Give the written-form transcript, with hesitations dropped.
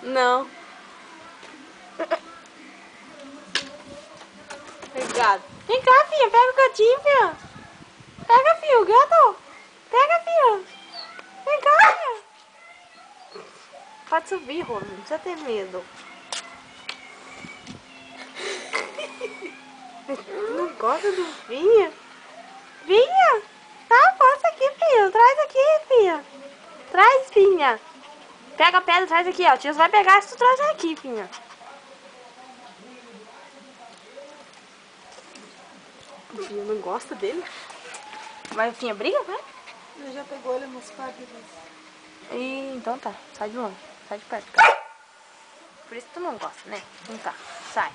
Não. Obrigado. Vem cá, filha. Pega o gatinho, filha. Pega, filho. O gato. Pega, filha. Vem cá, filha. Pode subir, Rô. Não precisa ter medo. Não gosta do Vinha? Vinha? Tá, passa aqui, filha. Traz aqui, filha. Traz, filha. Pega a pedra, traz aqui, ó. O tio vai pegar se tu trazer aqui, filha. O filho não gosta dele. Mas o Finha briga, vai? Ele já pegou ele nos quadros. Então tá. Sai de longe. Sai de perto. Por isso tu não gosta, né? Então tá. Sai.